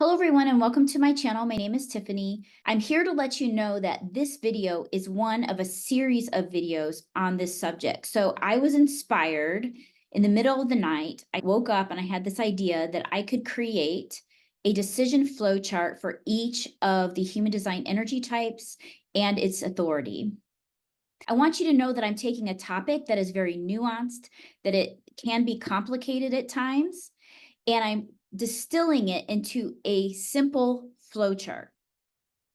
Hello everyone and welcome to my channel. My name is Tiffany. I'm here to let you know that this video is one of a series of videos on this subject. So I was inspired in the middle of the night. I woke up and I had this idea that I could create a decision flow chart for each of the human design energy types and its authority. I want you to know that I'm taking a topic that is very nuanced, that it can be complicated at times, and I'm distilling it into a simple flowchart.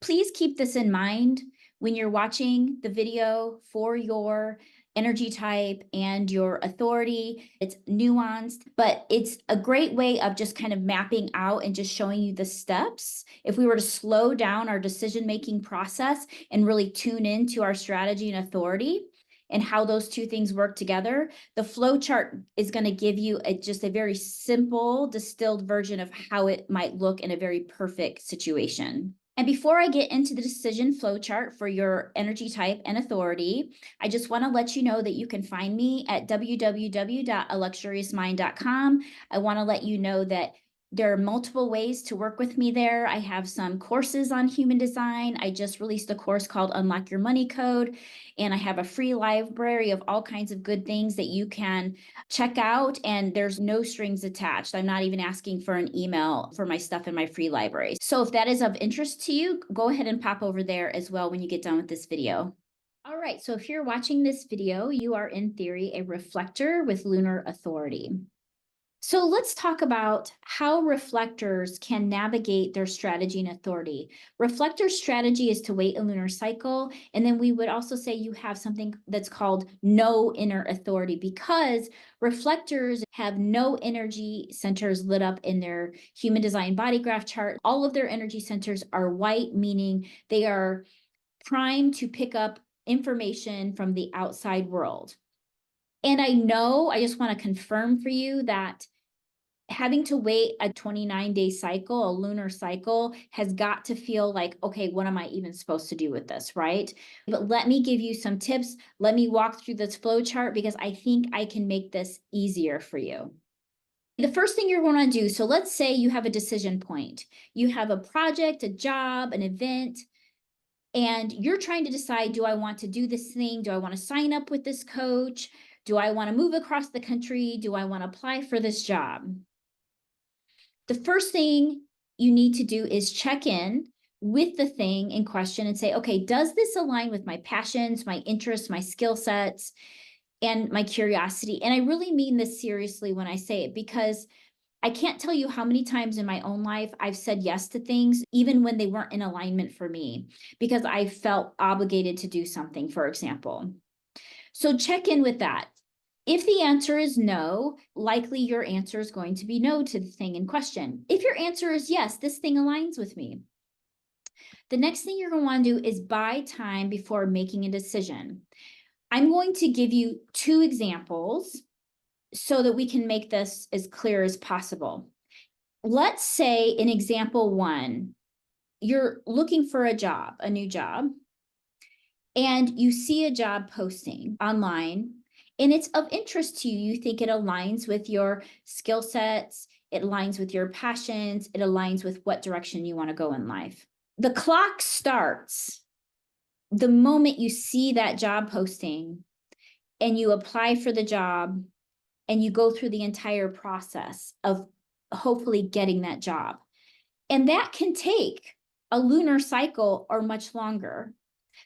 Please keep this in mind when you're watching the video for your energy type and your authority. It's nuanced, but it's a great way of just kind of mapping out and just showing you the steps. If we were to slow down our decision-making process and really tune into our strategy and authority, and how those two things work together, the flow chart is going to give you just a very simple, distilled version of how it might look in a very perfect situation. And before I get into the decision flow chart for your energy type and authority, I just want to let you know that you can find me at www.aluxuriousmind.com. I want to let you know that there are multiple ways to work with me there. I have some courses on human design. I just released a course called Unlock Your Money Code, and I have a free library of all kinds of good things that you can check out, and there's no strings attached. I'm not even asking for an email for my stuff in my free library. So if that is of interest to you, go ahead and pop over there as well when you get done with this video. All right, so if you're watching this video, you are in theory a reflector with Lunar Authority. So let's talk about how reflectors can navigate their strategy and authority. Reflector strategy is to wait a lunar cycle. And then we would also say you have something that's called no inner authority, because reflectors have no energy centers lit up in their human design body graph chart. All of their energy centers are white, meaning they are primed to pick up information from the outside world. And I just want to confirm for you that having to wait a 29-day cycle, a lunar cycle, has got to feel like, okay, what am I even supposed to do with this, right? But let me give you some tips. Let me walk through this flow chart because I think I can make this easier for you. The first thing you're going to do, so let's say you have a decision point. You have a project, a job, an event, and you're trying to decide, do I want to do this thing? Do I want to sign up with this coach? Do I want to move across the country? Do I want to apply for this job? The first thing you need to do is check in with the thing in question and say, okay, does this align with my passions, my interests, my skill sets, and my curiosity? And I really mean this seriously when I say it, because I can't tell you how many times in my own life I've said yes to things, even when they weren't in alignment for me, because I felt obligated to do something, for example. So check in with that. If the answer is no, likely your answer is going to be no to the thing in question. If your answer is yes, this thing aligns with me, the next thing you're going to want to do is buy time before making a decision. I'm going to give you two examples so that we can make this as clear as possible. Let's say in example one, you're looking for a job, a new job, and you see a job posting online and it's of interest to you. You think it aligns with your skill sets, it aligns with your passions, it aligns with what direction you want to go in life. The clock starts the moment you see that job posting and you apply for the job and you go through the entire process of hopefully getting that job. And that can take a lunar cycle or much longer.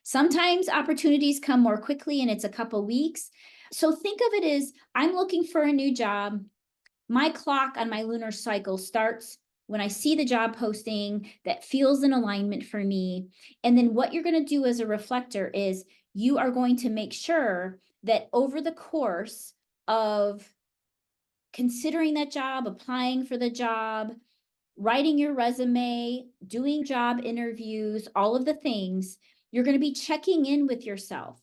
Sometimes opportunities come more quickly and it's a couple weeks. So think of it as, I'm looking for a new job. My clock on my lunar cycle starts when I see the job posting that feels in alignment for me. And then what you're going to do as a reflector is you are going to make sure that over the course of considering that job, applying for the job, writing your resume, doing job interviews, all of the things, you're going to be checking in with yourself.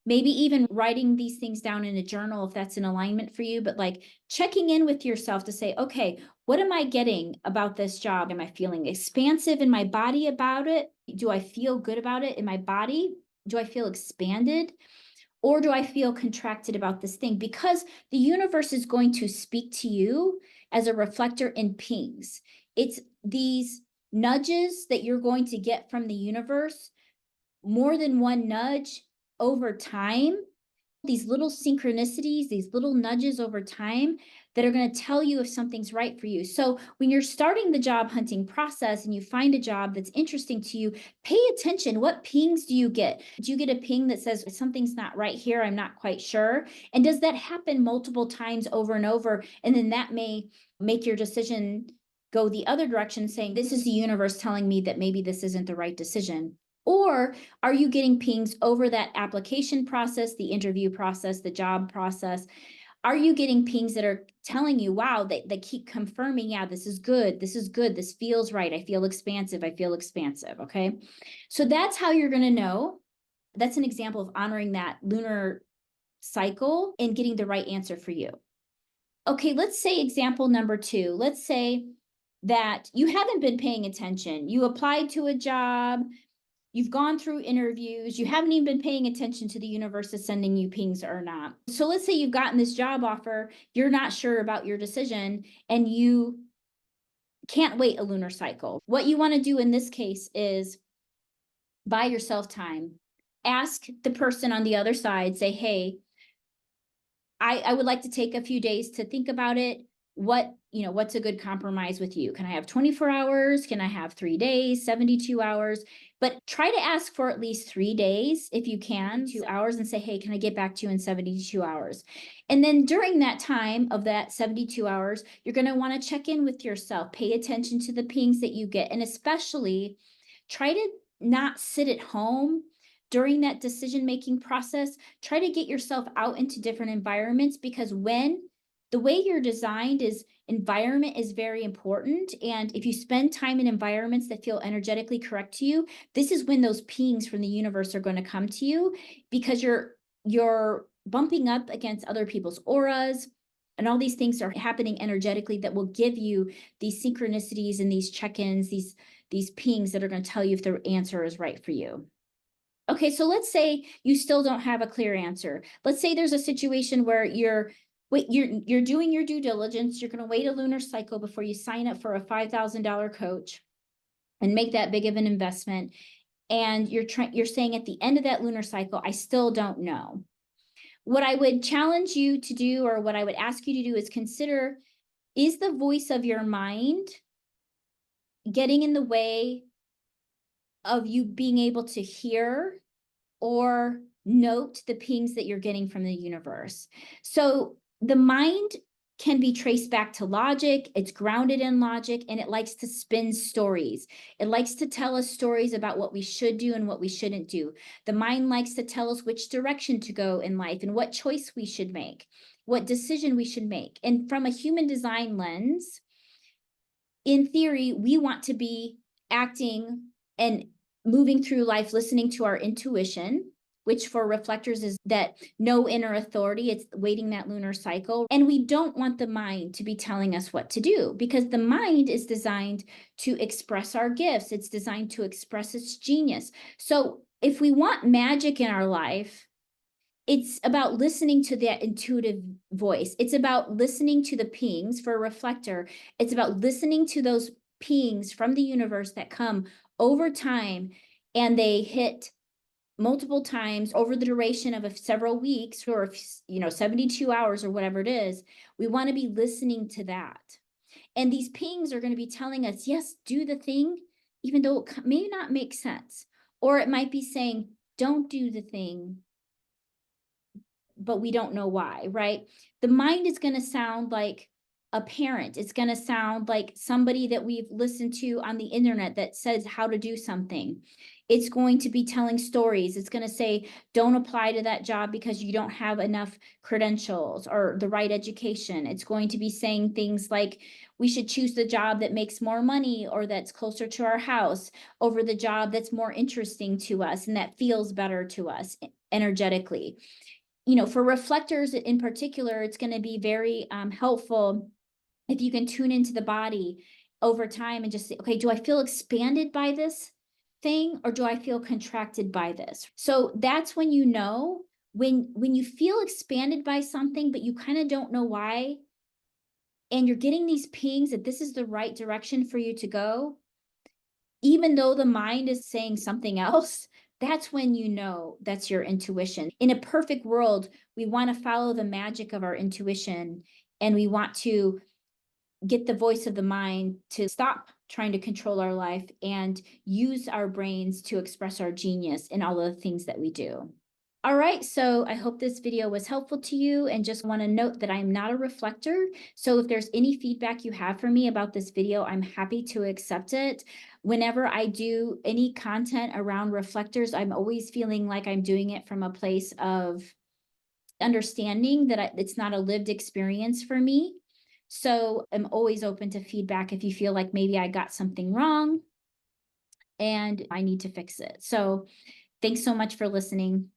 Maybe even writing these things down in a journal if that's in alignment for you, but like checking in with yourself to say, okay, what am I getting about this job? Am I feeling expansive in my body about it? Do I feel good about it in my body? Do I feel expanded? Or do I feel contracted about this thing? Because the universe is going to speak to you as a reflector in pings. It's these nudges that you're going to get from the universe, more than one nudge over time, these little synchronicities, these little nudges over time that are going to tell you if something's right for you. So when you're starting the job hunting process and you find a job that's interesting to you, pay attention. What pings do you get? Do you get a ping that says something's not right here? I'm not quite sure. And does that happen multiple times over and over? And then that may make your decision go the other direction, saying, this is the universe telling me that maybe this isn't the right decision. Or are you getting pings over that application process, the interview process, the job process? Are you getting pings that are telling you, wow, they keep confirming, yeah, this is good, this is good, this feels right, I feel expansive, okay? So that's how you're going to know. That's an example of honoring that lunar cycle and getting the right answer for you. Okay, let's say example number 2. Let's say that you haven't been paying attention. You applied to a job, you've gone through interviews, you haven't even been paying attention to the universe is sending you pings or not. So let's say you've gotten this job offer, you're not sure about your decision, and you can't wait a lunar cycle. What you want to do in this case is buy yourself time. Ask the person on the other side, say, hey, I would like to take a few days to think about it. What's a good compromise with you? Can I have 24 hours? Can I have 3 days, 72 hours? But try to ask for at least 3 days if you can, 2 hours, and say, hey, can I get back to you in 72 hours? And then during that time of that 72 hours, you're going to want to check in with yourself, pay attention to the pings that you get, and especially try to not sit at home during that decision-making process. Try to get yourself out into different environments, because when the way you're designed is environment is very important. And if you spend time in environments that feel energetically correct to you, this is when those pings from the universe are going to come to you, because you're bumping up against other people's auras, and all these things are happening energetically that will give you these synchronicities and these check-ins, these pings that are going to tell you if the answer is right for you. Okay, so let's say you still don't have a clear answer. Let's say there's a situation where you're doing your due diligence. You're going to wait a lunar cycle before you sign up for a $5,000 coach and make that big of an investment. And you're saying at the end of that lunar cycle, I still don't know. What I would challenge you to do, or what I would ask you to do, is consider, is the voice of your mind getting in the way of you being able to hear or note the pings that you're getting from the universe? So the mind can be traced back to logic. It's grounded in logic, and it likes to spin stories. It likes to tell us stories about what we should do and what we shouldn't do. The mind likes to tell us which direction to go in life and what choice we should make, what decision we should make. And from a human design lens, in theory, we want to be acting and moving through life listening to our intuition, which for reflectors is that no inner authority. It's waiting that lunar cycle. And we don't want the mind to be telling us what to do, because the mind is designed to express our gifts. It's designed to express its genius. So if we want magic in our life, it's about listening to that intuitive voice. It's about listening to the pings. For a reflector, it's about listening to those pings from the universe that come over time, and they hit multiple times over the duration of several weeks, or 72 hours or whatever it is. We want to be listening to that. And these pings are going to be telling us, yes, do the thing, even though it may not make sense. Or it might be saying, don't do the thing, but we don't know why, right? The mind is going to sound like a parent. It's going to sound like somebody that we've listened to on the internet that says how to do something. It's going to be telling stories. It's going to say, don't apply to that job because you don't have enough credentials or the right education. It's going to be saying things like, we should choose the job that makes more money or that's closer to our house over the job that's more interesting to us and that feels better to us energetically. For reflectors in particular, it's going to be very helpful if you can tune into the body over time and just say, okay, do I feel expanded by this thing, or do I feel contracted by this? So that's when when you feel expanded by something, but you kind of don't know why, and you're getting these pings that this is the right direction for you to go, even though the mind is saying something else, that's when you know that's your intuition. In a perfect world, we want to follow the magic of our intuition, and we want to get the voice of the mind to stop trying to control our life and use our brains to express our genius in all of the things that we do. All right, so I hope this video was helpful to you, and just want to note that I'm not a reflector. So if there's any feedback you have for me about this video, I'm happy to accept it. Whenever I do any content around reflectors, I'm always feeling like I'm doing it from a place of understanding that it's not a lived experience for me. So I'm always open to feedback if you feel like maybe I got something wrong and I need to fix it. So thanks so much for listening.